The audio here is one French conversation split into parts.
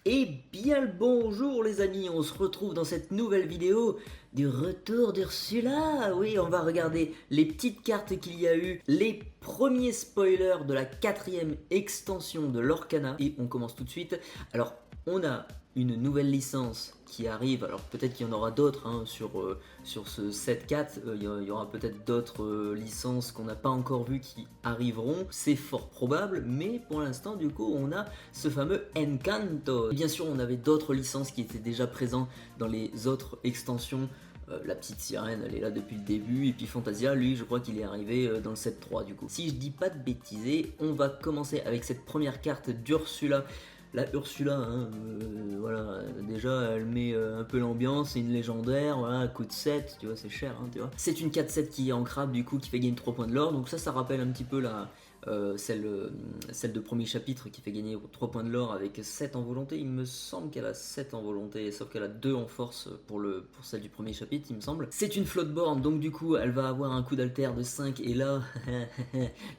Et bien le bonjour les amis, on se retrouve dans cette nouvelle vidéo du retour d'Ursula. Oui, on va regarder les petites cartes qu'il y a eu, les premiers spoilers de la 4e extension de l'Orcana. Et on commence tout de suite. Alors, on a une nouvelle licence qui arrive, alors peut-être qu'il y en aura d'autres hein, sur ce set 4, il y aura peut-être d'autres licences qu'on n'a pas encore vues qui arriveront, c'est fort probable, mais pour l'instant du coup on a ce fameux Encanto. Et bien sûr on avait d'autres licences qui étaient déjà présentes dans les autres extensions. La petite sirène elle est là depuis le début, et puis Fantasia lui je crois qu'il est arrivé dans le set 3 du coup. Si je dis pas de bêtises, on va commencer avec cette première carte d'Ursula. La Ursula, hein, voilà, déjà elle met un peu l'ambiance, c'est une légendaire, voilà, coûte 7, tu vois, c'est cher, hein, tu vois. C'est une 4-7 qui est ancrable du coup, qui fait gagner 3 points de l'or, donc ça rappelle un petit peu celle de premier chapitre qui fait gagner 3 points de l'or avec 7 en volonté. Il me semble qu'elle a 7 en volonté, sauf qu'elle a 2 en force pour celle du premier chapitre, il me semble. C'est une floatborn, donc du coup elle va avoir un coup d'alter de 5, et là,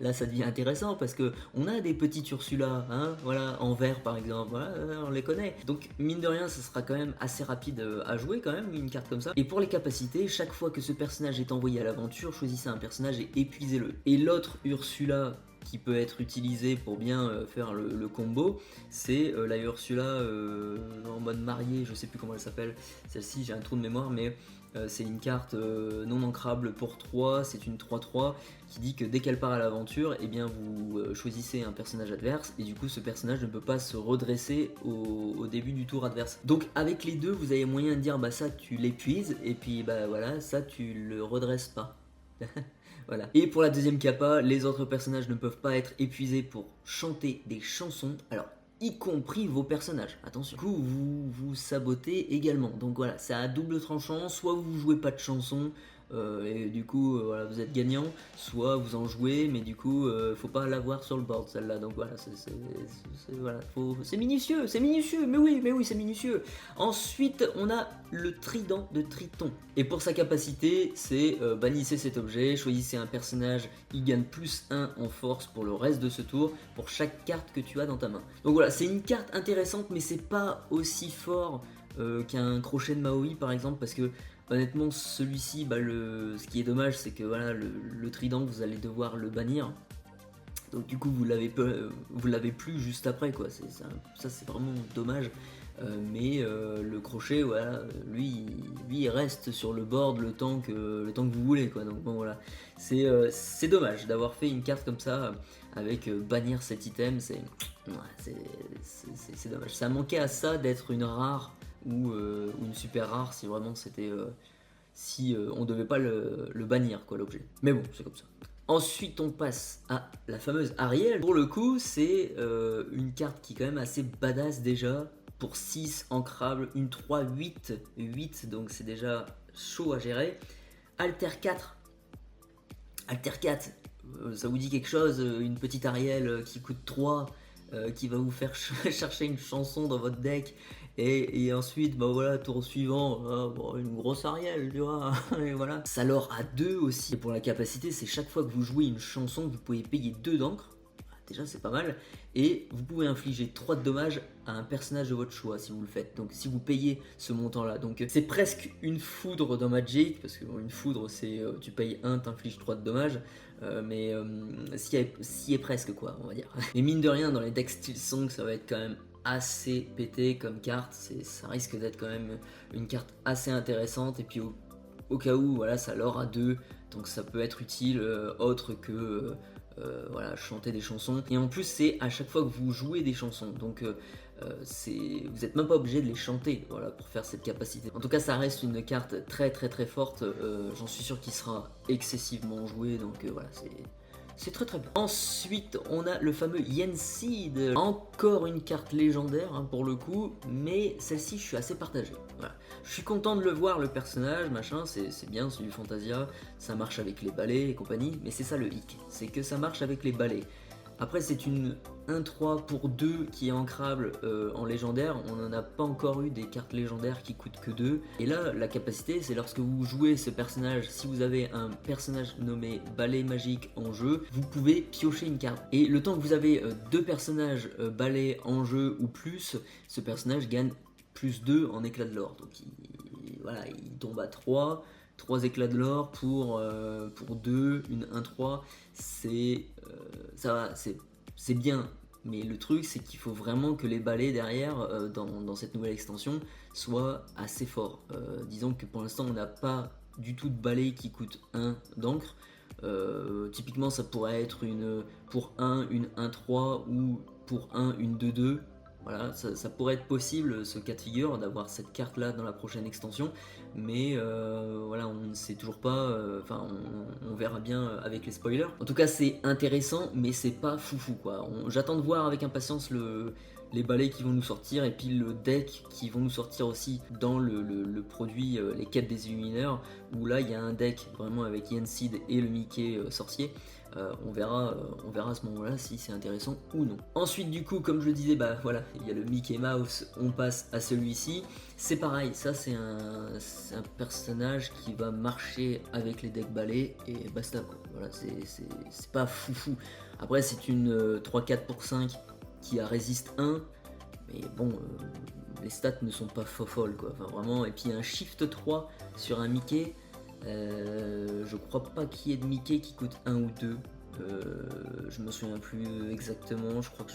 là ça devient intéressant parce que on a des petites Ursula, hein, voilà, en vert par exemple, voilà, on les connaît. Donc mine de rien, ça sera quand même assez rapide à jouer quand même, une carte comme ça. Et pour les capacités, chaque fois que ce personnage est envoyé à l'aventure, choisissez un personnage et épuisez-le. Et l'autre Ursula qui peut être utilisé pour bien faire le combo, c'est la Ursula en mode mariée, je sais plus comment elle s'appelle, celle-ci j'ai un trou de mémoire, mais c'est une carte non ancrable pour 3, c'est une 3-3 qui dit que dès qu'elle part à l'aventure, eh bien vous choisissez un personnage adverse, et du coup ce personnage ne peut pas se redresser au début du tour adverse. Donc avec les deux, vous avez moyen de dire bah ça tu l'épuises, et puis bah voilà, ça tu le redresses pas. Voilà. Et pour la deuxième capa, les autres personnages ne peuvent pas être épuisés pour chanter des chansons, alors y compris vos personnages, attention. Du coup, vous sabotez également, donc voilà, c'est à double tranchant, soit vous jouez pas de chansons, et du coup, voilà, vous êtes gagnant, soit vous en jouez, mais du coup, faut pas l'avoir sur le board celle-là, donc voilà, voilà, c'est minutieux, mais oui, c'est minutieux. Ensuite, on a le trident de Triton, et pour sa capacité, c'est bannissez cet objet, choisissez un personnage, il gagne plus 1 en force pour le reste de ce tour, pour chaque carte que tu as dans ta main. Donc voilà, c'est une carte intéressante, mais c'est pas aussi fort qu'un crochet de Maui par exemple, parce que honnêtement celui-ci, bah, ce qui est dommage c'est que voilà, le trident vous allez devoir le bannir, donc du coup vous l'avez plus juste après quoi, ça c'est vraiment dommage. Mais le crochet, voilà, lui il reste sur le board le temps que vous voulez quoi. Donc bon voilà, c'est dommage d'avoir fait une carte comme ça avec bannir cet item, c'est dommage. Ça manquait à ça d'être une rare ou une super rare, si vraiment c'était si on devait pas le bannir quoi, l'objet. Mais bon, c'est comme ça. Ensuite, on passe à la fameuse Ariel. Pour le coup, c'est une carte qui est quand même assez badass déjà. Pour 6 ancrable, une 3, 8, 8, donc c'est déjà chaud à gérer. Alter 4. Alter 4, ça vous dit quelque chose? Une petite Ariel qui coûte 3, qui va vous faire chercher une chanson dans votre deck, et ensuite bah voilà, tour suivant, bon, une grosse Ariel, tu vois. Et voilà, ça l'or à 2 aussi. Et pour la capacité, c'est chaque fois que vous jouez une chanson, vous pouvez payer 2 d'encre. Déjà c'est pas mal, et vous pouvez infliger 3 de dommages à un personnage de votre choix si vous le faites, donc si vous payez ce montant là. Donc c'est presque une foudre dans Magic, parce que une foudre c'est tu payes 1, t'infliges 3 de dommages, mais s'y est presque quoi, on va dire. Et mine de rien, dans les decks Steel Song, ça va être quand même assez pété comme carte, ça risque d'être quand même une carte assez intéressante, et puis au cas où, voilà, ça l'or à 2, donc ça peut être utile autre que voilà, chanter des chansons. Et en plus, c'est à chaque fois que vous jouez des chansons, donc vous n'êtes même pas obligé de les chanter, voilà, pour faire cette capacité. En tout cas, ça reste une carte très forte, j'en suis sûr qu'il sera excessivement joué, donc voilà, c'est très bien. Ensuite, on a le fameux Yensid, encore une carte légendaire hein, pour le coup, mais celle-ci je suis assez partagé. Voilà. Je suis content de le voir, le personnage, machin, c'est bien, c'est du Fantasia, ça marche avec les balais et compagnie, mais c'est ça le hic, c'est que ça marche avec les balais. Après c'est une 1-3 pour 2 qui est ancrable en légendaire. On n'en a pas encore eu des cartes légendaires qui coûtent que 2. Et là la capacité c'est lorsque vous jouez ce personnage, si vous avez un personnage nommé balai magique en jeu, vous pouvez piocher une carte. Et le temps que vous avez 2 personnages balai en jeu ou plus, ce personnage gagne plus 2 en éclat de l'or. Donc voilà, il tombe à 3 éclats de l'or pour 2, une 1-3, ça va, c'est bien, mais le truc c'est qu'il faut vraiment que les balais derrière dans cette nouvelle extension soient assez forts. Disons que pour l'instant on n'a pas du tout de balais qui coûtent 1 d'encre. Typiquement ça pourrait être pour 1 une 1-3 ou pour 1 une 2-2. Voilà, ça pourrait être possible ce cas de figure d'avoir cette carte là dans la prochaine extension, mais voilà, on ne sait toujours pas, on verra bien avec les spoilers. En tout cas c'est intéressant mais c'est pas foufou quoi. J'attends de voir avec impatience les balais qui vont nous sortir et puis le deck qui vont nous sortir aussi dans le produit, les quêtes des illumineurs, où là il y a un deck vraiment avec Yensid et le Mickey sorcier. On verra à ce moment là si c'est intéressant ou non. Ensuite du coup comme je le disais, bah voilà, il y a le Mickey Mouse, on passe à celui-ci. C'est pareil, ça c'est un personnage qui va marcher avec les decks balais et basta quoi. Voilà, c'est pas foufou. Après c'est une 3-4 pour 5 qui a résiste 1, mais bon les stats ne sont pas folles quoi, enfin vraiment. Et puis un shift 3 sur un Mickey, je crois pas qu'il y ait de Mickey qui coûte 1 ou 2, je me souviens plus exactement, je crois que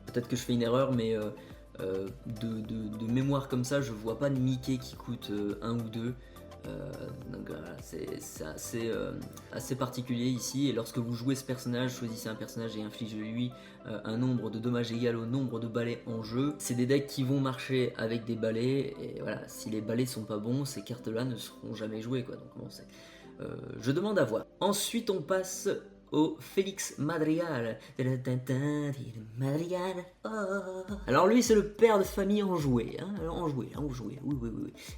peut-être que je fais une erreur, mais de mémoire comme ça je vois pas de Mickey qui coûte 1 ou 2. Donc voilà, c'est assez particulier ici. Et lorsque vous jouez ce personnage, choisissez un personnage et infligez-lui un nombre de dommages égal au nombre de balais en jeu. C'est des decks qui vont marcher avec des balais, et voilà, si les balais sont pas bons, ces cartes là ne seront jamais jouées quoi. Donc bon, je demande à voir. Ensuite on passe au Félix Madrigal. Alors lui c'est le père de famille enjoué, hein, enjoué, oui.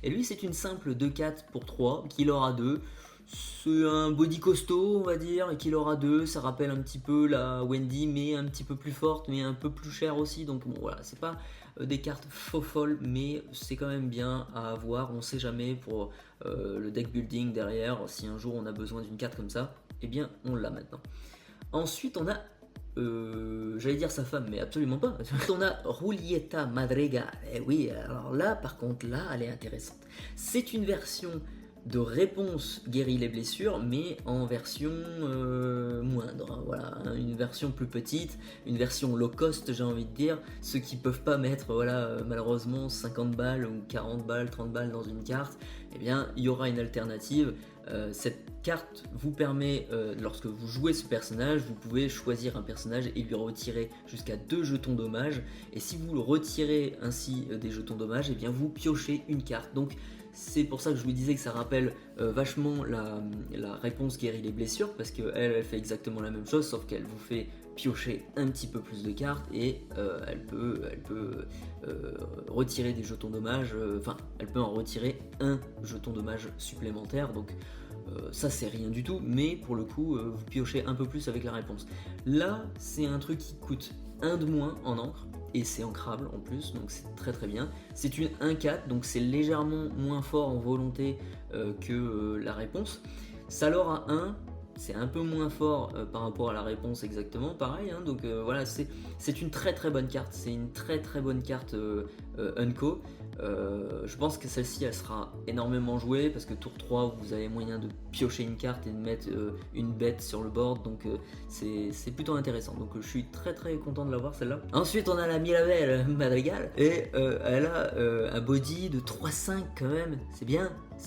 Et lui c'est une simple 2-4 pour 3, qu'il aura 2. C'est un body costaud on va dire, et qu'il aura 2, ça rappelle un petit peu la Wendy, mais un petit peu plus forte, mais un peu plus chère aussi. Donc bon voilà, c'est pas des cartes faux folles, mais c'est quand même bien à avoir. On sait jamais pour le deck building derrière, si un jour on a besoin d'une carte comme ça, eh bien on l'a maintenant. Ensuite on a j'allais dire sa femme, mais absolument pas. On a Julieta Madrigal. Et oui, alors là par contre là elle est intéressante. C'est une version de réponse guérit les blessures, mais en version moindre, hein, voilà, hein, une version plus petite, une version low cost j'ai envie de dire. Ceux qui peuvent pas mettre voilà, malheureusement 50 balles ou 40 balles, 30 balles dans une carte, eh bien il y aura une alternative. Cette carte vous permet, lorsque vous jouez ce personnage, vous pouvez choisir un personnage et lui retirer jusqu'à 2 jetons dommages, et si vous le retirez ainsi des jetons dommages, eh bien vous piochez une carte. Donc c'est pour ça que je vous disais que ça rappelle vachement la réponse guérit les blessures, parce qu'elle fait exactement la même chose, sauf qu'elle vous fait piocher un petit peu plus de cartes, et elle peut retirer des jetons dommages, elle peut en retirer un jeton dommage supplémentaire. Donc ça c'est rien du tout, mais pour le coup vous piochez un peu plus avec la réponse. Là c'est un truc qui coûte 1 de moins en encre, et c'est ancrable en plus, donc c'est très très bien. C'est une 1-4, donc c'est légèrement moins fort en volonté que la réponse. Salor à 1, c'est un peu moins fort par rapport à la réponse exactement, pareil, hein, donc voilà, c'est une très très bonne carte, c'est une très très bonne carte Unco. Je pense que celle-ci elle sera énormément jouée, parce que tour 3 vous avez moyen de piocher une carte et de mettre une bête sur le board, donc c'est plutôt intéressant. Donc je suis très très content de l'avoir celle-là. Ensuite on a la Mirabelle Madrigal, et elle a un body de 3-5 quand même, c'est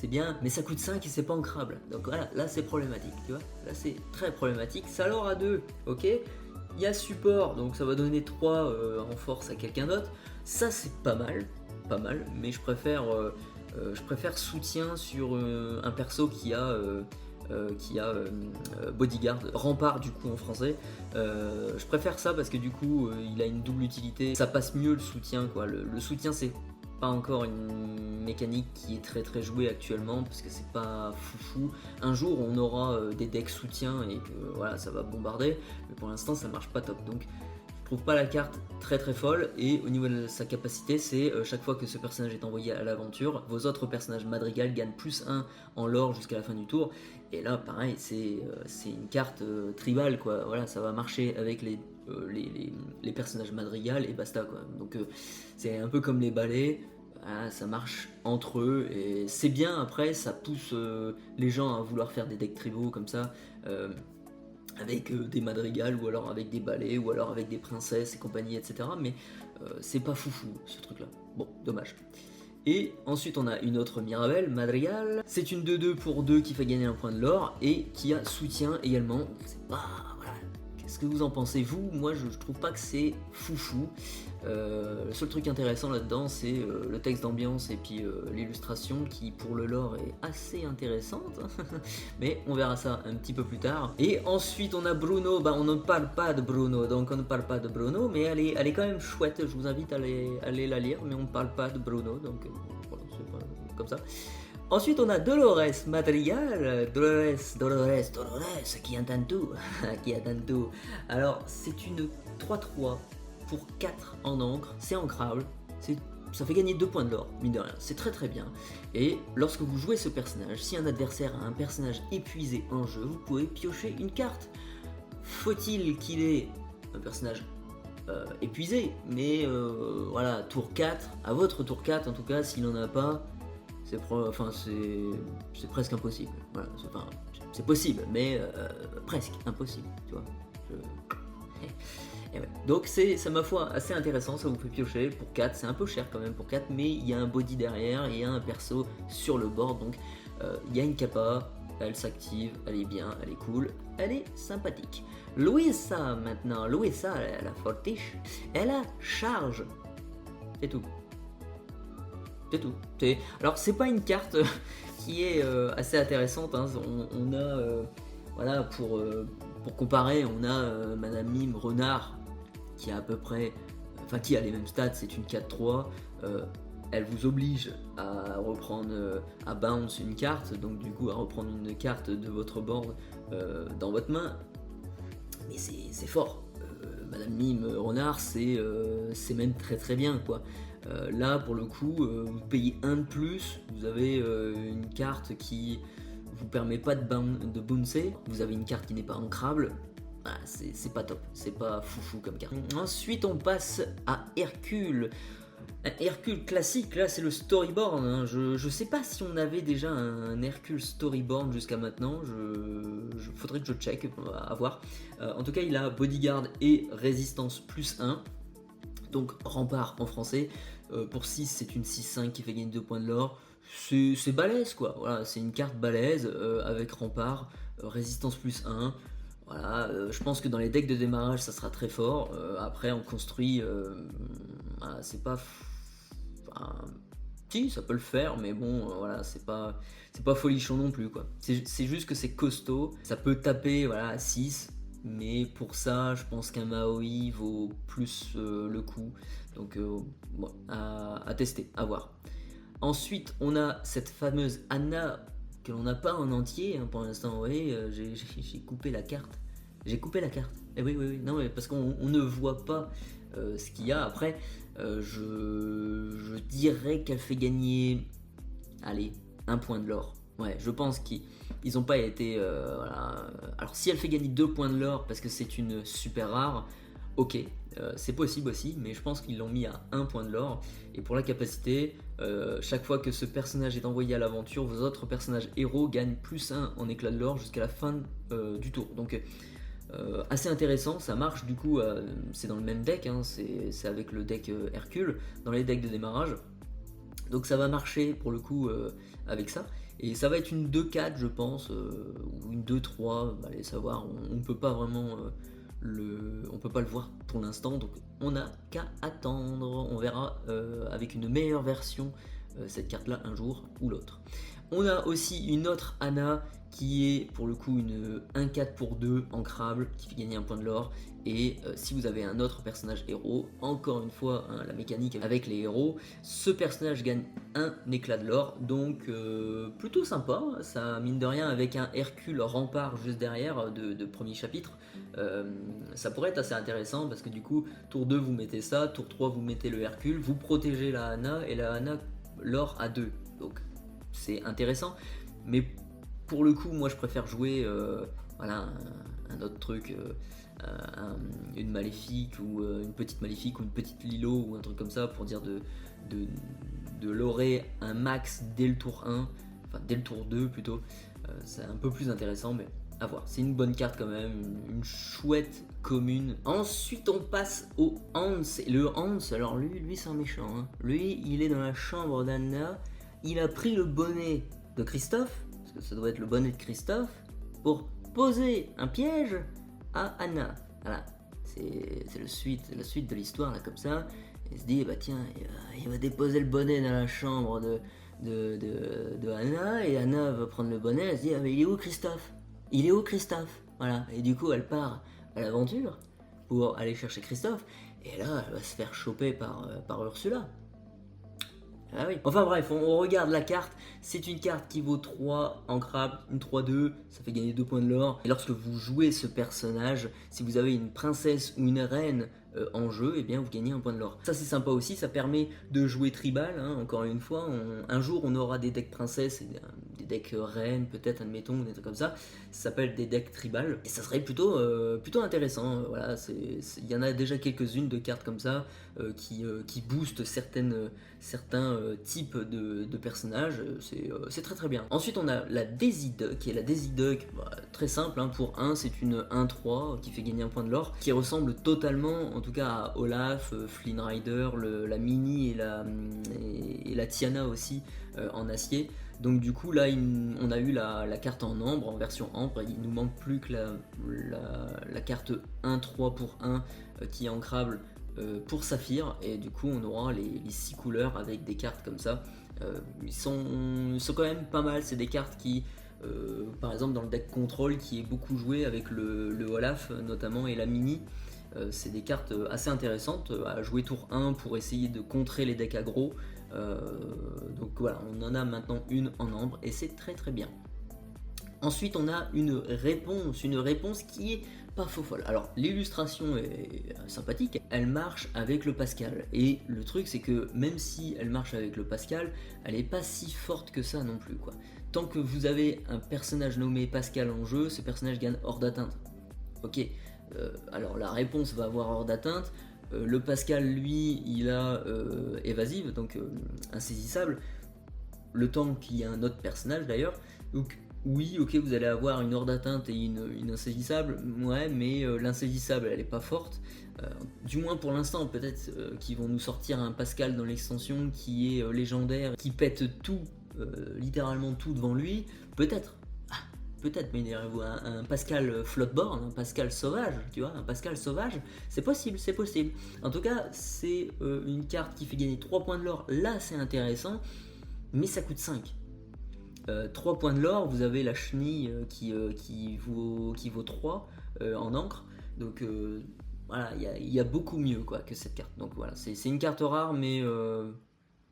bien, mais ça coûte 5 et c'est pas ancrable. Donc voilà, là c'est problématique, tu vois, là c'est très problématique. Salor à 2, ok, il y a support, donc ça va donner 3 en force à quelqu'un d'autre, ça c'est pas mal, mais je préfère soutien sur un perso qui a bodyguard, rempart du coup en français. Je préfère ça parce que du coup il a une double utilité, ça passe mieux le soutien quoi. Le soutien c'est pas encore une mécanique qui est très jouée actuellement parce que c'est pas foufou. Un jour on aura des decks soutien et que voilà ça va bombarder, mais pour l'instant ça marche pas top. Donc je trouve pas la carte très folle, et au niveau de sa capacité c'est chaque fois que ce personnage est envoyé à l'aventure, vos autres personnages madrigal gagnent +1 en lore jusqu'à la fin du tour. Et là pareil c'est une carte tribale quoi, voilà ça va marcher avec les personnages madrigal et basta quoi. Donc c'est un peu comme les balais, voilà, ça marche entre eux et c'est bien. Après ça pousse les gens à vouloir faire des decks tribaux comme ça, avec des madrigals ou alors avec des balais ou alors avec des princesses et compagnie etc. Mais c'est pas foufou ce truc là, bon dommage. Et ensuite on a une autre Mirabelle, Madrigal, c'est une 2-2 pour 2 qui fait gagner un point de l'or et qui a soutien également. C'est pas, voilà. Qu'est-ce que vous en pensez vous? Moi je trouve pas que c'est foufou. Le seul truc intéressant là-dedans c'est le texte d'ambiance et puis l'illustration qui pour le lore est assez intéressante. Mais on verra ça un petit peu plus tard. Et ensuite on a Bruno, bah on ne parle pas de Bruno, donc on ne parle pas de Bruno, mais elle est quand même chouette, je vous invite à aller la lire, mais on ne parle pas de Bruno, donc voilà, c'est pas comme ça. Ensuite on a Dolores Madrigal, Dolores, qui entend tout, qui entend tout. Alors c'est une 3-3 pour 4 en encre, c'est ancrable, ça fait gagner 2 points de l'or, mine de rien, c'est très bien. Et lorsque vous jouez ce personnage, si un adversaire a un personnage épuisé en jeu, vous pouvez piocher une carte. Faut-il qu'il ait un personnage épuisé, mais voilà, tour 4, à votre tour 4 en tout cas, s'il n'en a pas, c'est presque impossible. Voilà, c'est possible, mais presque impossible, tu vois. Et ouais. Donc c'est ma foi assez intéressant, ça vous fait piocher pour 4, c'est un peu cher quand même pour 4, mais il y a un body derrière, et il y a un perso sur le board, donc il y a une capa, elle s'active, elle est bien, elle est cool, elle est sympathique. Louisa maintenant, Louisa la fortiche, elle a charge, c'est tout. C'est tout. Alors c'est pas une carte qui est assez intéressante, hein. On a, voilà, pour comparer, on a Madame Mime Renard qui a à peu près, enfin qui a les mêmes stats, c'est une 4-3, elle vous oblige à reprendre, à bounce une carte, donc du coup à reprendre une carte de votre board dans votre main, mais c'est fort. Madame Mime Renard c'est même très bien quoi. Là pour le coup vous payez 1 de plus, vous avez une carte qui vous permet pas de bouncer, vous avez une carte qui n'est pas ancrable. Ah, c'est pas top, c'est pas foufou comme carte. Ensuite on passe à Hercule. Un Hercule classique, là c'est le storyboard, hein. Je sais pas si on avait déjà un Hercule storyboard jusqu'à maintenant, faudrait que je check, à voir. En tout cas il a bodyguard et résistance +1, donc rempart en français. Pour 6 c'est une 6-5 qui fait gagner 2 points de l'or. C'est balèze quoi, voilà, c'est une carte balèze avec rempart, résistance +1. Voilà, je pense que dans les decks de démarrage ça sera très fort. Après on construit, voilà, c'est pas, si ça peut le faire, mais bon voilà, c'est pas folichon non plus quoi. C'est juste que c'est costaud, ça peut taper voilà à 6, mais pour ça je pense qu'un Maui vaut plus le coup, donc bon, à tester, à voir. Ensuite on a cette fameuse Anna que l'on n'a pas en entier, hein, pour l'instant. Vous voyez, j'ai coupé la carte. J'ai coupé la carte. Et oui, non, mais parce qu'on ne voit pas ce qu'il y a. Après, je dirais qu'elle fait gagner, allez, 1 point de l'or. Ouais, je pense qu'ils n'ont pas été... voilà. Alors, si elle fait gagner 2 points de l'or parce que c'est une super rare, ok, c'est possible aussi, mais je pense qu'ils l'ont mis à 1 point de l'or. Et pour la capacité, chaque fois que ce personnage est envoyé à l'aventure, vos autres personnages héros gagnent +1 en éclat de l'or jusqu'à la fin du tour. Donc assez intéressant, ça marche du coup, c'est dans le même deck, hein, c'est avec le deck Hercule, dans les decks de démarrage. Donc ça va marcher pour le coup avec ça. Et ça va être une 2-4 je pense, ou une 2-3, allez savoir, on peut pas vraiment... on peut pas le voir pour l'instant, donc on n'a qu'à attendre. On verra avec une meilleure version cette carte là un jour ou l'autre. On a aussi une autre Anna qui est pour le coup une 1-4 pour 2 ancrable qui fait gagner un point de l'or. Et si vous avez un autre personnage héros, encore une fois hein, la mécanique avec les héros, ce personnage gagne un éclat de l'or, donc plutôt sympa, ça mine de rien avec un Hercule rempart juste derrière de premier chapitre, ça pourrait être assez intéressant parce que du coup tour 2 vous mettez ça, tour 3 vous mettez le Hercule, vous protégez la Anna et la Anna l'or à 2, donc c'est intéressant, mais pour le coup moi je préfère jouer voilà, un autre truc, une maléfique ou une petite maléfique ou une petite Lilo ou un truc comme ça pour dire de lorer un max dès le tour 1, enfin dès le tour 2 plutôt, c'est un peu plus intéressant mais à voir, c'est une bonne carte quand même, une chouette commune. Ensuite on passe au Hans, et le Hans, alors lui c'est un méchant, hein. Lui il est dans la chambre d'Anna, il a pris le bonnet de Christophe, parce que ça doit être le bonnet de Christophe, pour poser un piège à Anna. Voilà, c'est la suite de l'histoire là comme ça. Il se dit bah tiens, il va déposer le bonnet dans la chambre de Anna, et Anna va prendre le bonnet, elle se dit ah mais il est où Christophe? Il est où Christophe? Voilà, et du coup elle part à l'aventure pour aller chercher Christophe, et là elle va se faire choper par Ursula. Ah oui. Enfin bref, on regarde la carte, c'est une carte qui vaut 3 ancrable, une 3-2, ça fait gagner 2 points de l'or. Et lorsque vous jouez ce personnage, si vous avez une princesse ou une reine en jeu, et bien vous gagnez un point de l'or. Ça c'est sympa aussi, ça permet de jouer tribal, hein, encore une fois, un jour on aura des decks princesses et des decks reines, peut-être admettons, des trucs comme ça s'appelle des decks tribal, et ça serait plutôt intéressant, voilà, il y en a déjà quelques-unes de cartes comme ça qui boostent certains types de personnages, c'est très très bien. Ensuite on a la Daisy Duck, qui est la Daisy Duck, bah, très simple, hein, pour 1 c'est une 1-3 qui fait gagner un point de l'or, qui ressemble totalement en tout cas à Olaf, Flynn Rider, la Mini et la Tiana aussi en acier. Donc du coup là on a eu la carte en ambre, en version ambre, il nous manque plus que la carte 1-3 pour 1 qui est ancrable pour Saphir, et du coup on aura les 6 couleurs avec des cartes comme ça. Ils sont quand même pas mal, c'est des cartes qui par exemple dans le deck contrôle qui est beaucoup joué avec le Olaf notamment et la Mini, c'est des cartes assez intéressantes à jouer tour 1 pour essayer de contrer les decks aggro. Donc voilà, on en a maintenant une en ambre et c'est très très bien. Ensuite on a une réponse qui est pas faux folle. Alors l'illustration est sympathique, elle marche avec le Pascal, et le truc c'est que même si elle marche avec le Pascal, elle est pas si forte que ça non plus quoi. Tant que vous avez un personnage nommé Pascal en jeu, ce personnage gagne hors d'atteinte. Ok, alors la réponse va avoir hors d'atteinte. Le Pascal, lui, il a évasive, donc insaisissable, le temps qu'il y a un autre personnage d'ailleurs. Donc oui, ok, vous allez avoir une hors d'atteinte et une insaisissable, ouais, mais l'insaisissable, elle est pas forte. Du moins pour l'instant, peut-être qu'ils vont nous sortir un Pascal dans l'extension qui est légendaire, qui pète tout, littéralement tout devant lui, peut-être. Peut-être, mais un Pascal floatborn, un Pascal sauvage, tu vois, un Pascal sauvage, c'est possible, c'est possible. En tout cas, c'est une carte qui fait gagner 3 points de l'or, là c'est intéressant, mais ça coûte 5. 3 points de l'or, vous avez la chenille qui vaut 3 en encre, donc voilà, il y a beaucoup mieux quoi, que cette carte. Donc voilà, c'est une carte rare, mais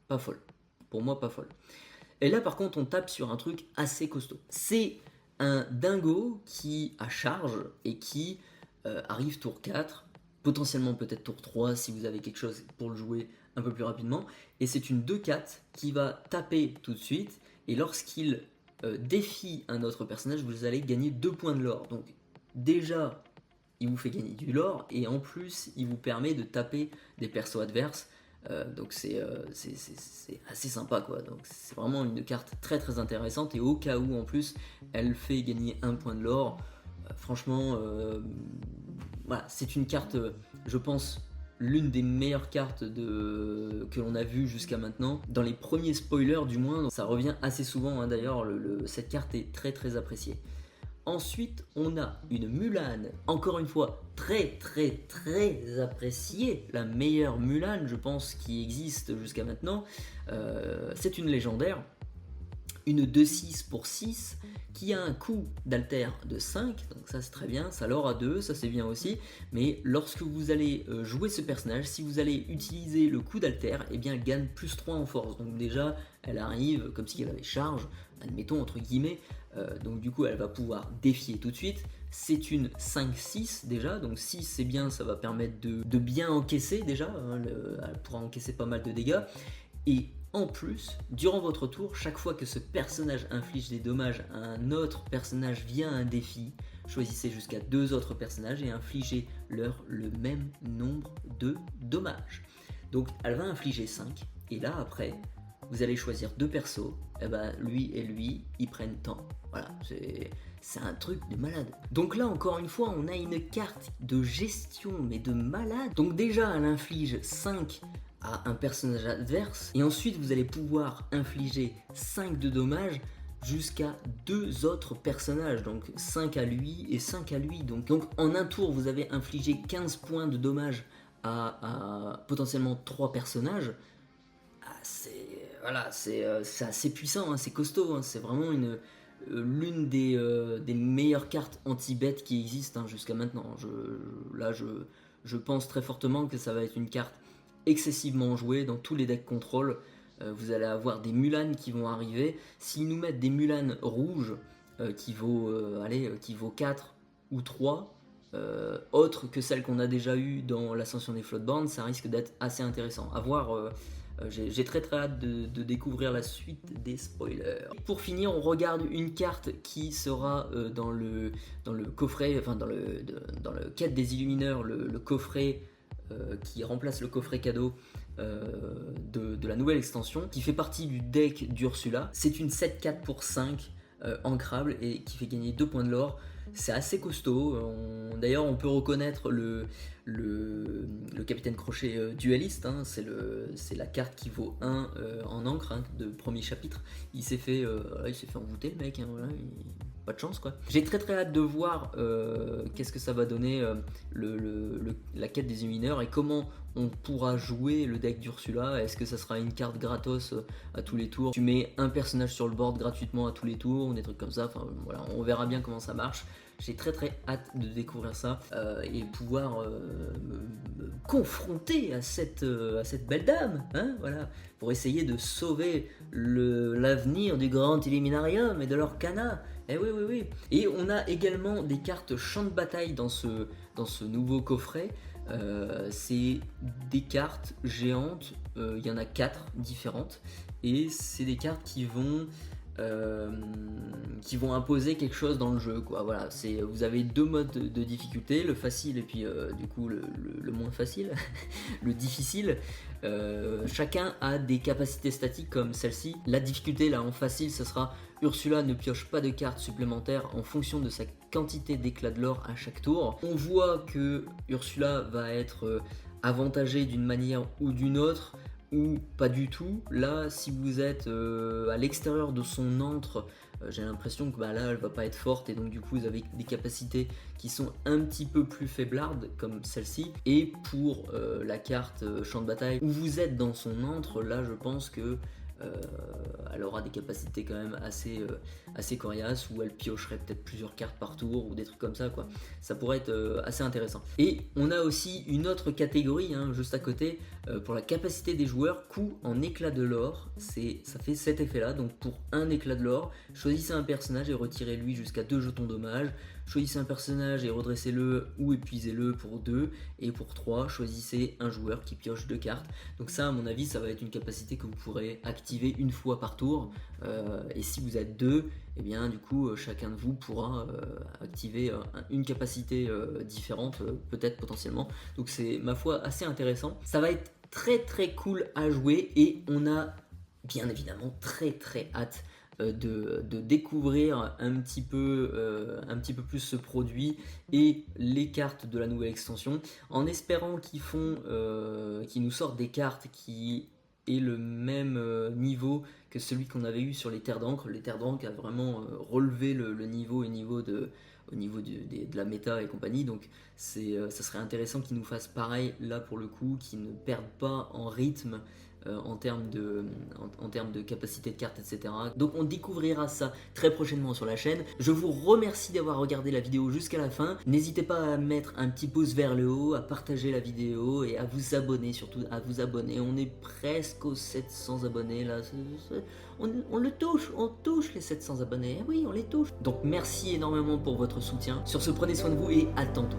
pas folle. Pour moi, pas folle. Et là, par contre, on tape sur un truc assez costaud. C'est un dingo qui a charge et qui arrive tour 4, potentiellement peut-être tour 3 si vous avez quelque chose pour le jouer un peu plus rapidement, et c'est une 2-4 qui va taper tout de suite, et lorsqu'il défie un autre personnage, vous allez gagner 2 points de l'or. Donc déjà il vous fait gagner du lore, et en plus il vous permet de taper des persos adverses. Donc c'est assez sympa quoi, donc c'est vraiment une carte très très intéressante, et au cas où en plus elle fait gagner 1 point de l'or, franchement voilà, c'est une carte, je pense, l'une des meilleures cartes que l'on a vues jusqu'à maintenant, dans les premiers spoilers du moins, donc ça revient assez souvent hein, d'ailleurs, cette carte est très très appréciée. Ensuite, on a une Mulan, encore une fois très appréciée, la meilleure Mulan je pense qui existe jusqu'à maintenant. C'est une légendaire, une 2-6 pour 6 qui a un coût d'alter de 5, donc ça c'est très bien, ça l'aura 2, ça c'est bien aussi, mais lorsque vous allez jouer ce personnage, si vous allez utiliser le coup d'alter, et bien elle gagne plus 3 en force, donc déjà elle arrive comme si elle avait charge, admettons entre guillemets, donc du coup elle va pouvoir défier tout de suite. C'est une 5-6 déjà, donc 6 c'est bien, ça va permettre de bien encaisser déjà, hein, elle pourra encaisser pas mal de dégâts, et en plus, durant votre tour, chaque fois que ce personnage inflige des dommages à un autre personnage via un défi, choisissez jusqu'à 2 autres personnages et infligez-leur le même nombre de dommages. Donc elle va infliger 5, et là après, vous allez choisir 2 persos, et ben lui et lui, ils prennent temps. Voilà, c'est un truc de malade. Donc là encore une fois, on a une carte de gestion, mais de malade. Donc déjà, elle inflige 5 à un personnage adverse, et ensuite vous allez pouvoir infliger 5 de dommages jusqu'à 2 autres personnages, donc 5 à lui et 5 à lui. Donc en un tour, vous avez infligé 15 points de dommages à potentiellement 3 personnages. C'est assez puissant, hein, c'est costaud, hein, c'est vraiment l'une des meilleures cartes anti-bet qui existent, hein, jusqu'à maintenant. Je pense très fortement que ça va être une carte excessivement jouée dans tous les decks contrôle. Vous allez avoir des Mulan qui vont arriver. S'ils nous mettent des Mulan rouges qui vaut 4 ou 3, autres que celles qu'on a déjà eues dans l'Ascension des Floodborns, ça risque d'être assez intéressant. À voir. J'ai très hâte de découvrir la suite des spoilers. Pour finir, on regarde une carte qui sera dans le coffret, enfin dans le quête des Illumineurs, le coffret qui remplace le coffret cadeau de la nouvelle extension, qui fait partie du deck d'Ursula. C'est une 7-4 pour 5 ancrable et qui fait gagner 2 points de l'or. C'est assez costaud. D'ailleurs, on peut reconnaître le capitaine Crochet dueliste, hein. C'est la carte qui vaut 1 en encre, hein, de premier chapitre. Il s'est fait envoûter le mec, hein, voilà, pas de chance quoi. J'ai très hâte de voir qu'est-ce que ça va donner la quête des mineurs et comment on pourra jouer le deck d'Ursula. Est-ce que ça sera une carte gratos à tous les tours? Tu mets un personnage sur le board gratuitement à tous les tours, des trucs comme ça. Enfin voilà, on verra bien comment ça marche. J'ai très hâte de découvrir ça et pouvoir me confronter à cette belle dame, hein, voilà, pour essayer de sauver l'avenir du Grand Illuminarium et de l'Orcana. Eh oui. Et on a également des cartes champ de bataille dans ce nouveau coffret. C'est des cartes géantes, il y en a 4 différentes, et c'est des cartes qui vont imposer quelque chose dans le jeu, quoi. Voilà, vous avez 2 modes de difficulté, le facile et puis du coup le moins facile, le difficile. Chacun a des capacités statiques comme celle-ci. La difficulté là en facile, ce sera Ursula ne pioche pas de cartes supplémentaires en fonction de sa quantité d'éclat de l'or à chaque tour. On voit que Ursula va être avantagée d'une manière ou d'une autre, ou pas du tout. Là, si vous êtes à l'extérieur de son antre, j'ai l'impression que là elle va pas être forte, et donc du coup vous avez des capacités qui sont un petit peu plus faiblardes comme celle-ci. Et pour la carte champ de bataille où vous êtes dans son antre, là je pense que elle aura des capacités quand même assez coriaces, où elle piocherait peut-être plusieurs cartes par tour ou des trucs comme ça, quoi. Ça pourrait être assez intéressant. Et on a aussi une autre catégorie, hein, juste à côté, pour la capacité des joueurs, coût en éclat de l'or. Ça fait cet effet là. Donc pour un éclat de l'or, choisissez un personnage et retirez-lui jusqu'à 2 jetons dommages. Choisissez un personnage et redressez-le ou épuisez-le pour 2. Et pour 3, choisissez un joueur qui pioche 2 cartes. Donc ça, à mon avis, ça va être une capacité que vous pourrez activer une fois par tour. Et si vous êtes 2, et bien du coup, chacun de vous pourra activer une capacité différente, peut-être potentiellement. Donc c'est, ma foi, assez intéressant. Ça va être très cool à jouer, et on a bien évidemment très hâte de découvrir un petit peu plus ce produit et les cartes de la nouvelle extension, en espérant qu'ils nous sortent des cartes qui ait le même niveau que celui qu'on avait eu sur les terres d'encre. Les terres d'encre a vraiment relevé le niveau au niveau de la méta et compagnie, donc ça serait intéressant qu'ils nous fassent pareil là pour le coup, qu'ils ne perdent pas en rythme en termes de capacité de carte, etc. Donc on découvrira ça très prochainement sur la chaîne. Je vous remercie d'avoir regardé la vidéo jusqu'à la fin. N'hésitez pas à mettre un petit pouce vers le haut, à partager la vidéo et à vous abonner, surtout à vous abonner. On est presque aux 700 abonnés là. On le touche, on touche les 700 abonnés. Oui, on les touche. Donc merci énormément pour votre soutien. Sur ce, prenez soin de vous et à tantôt.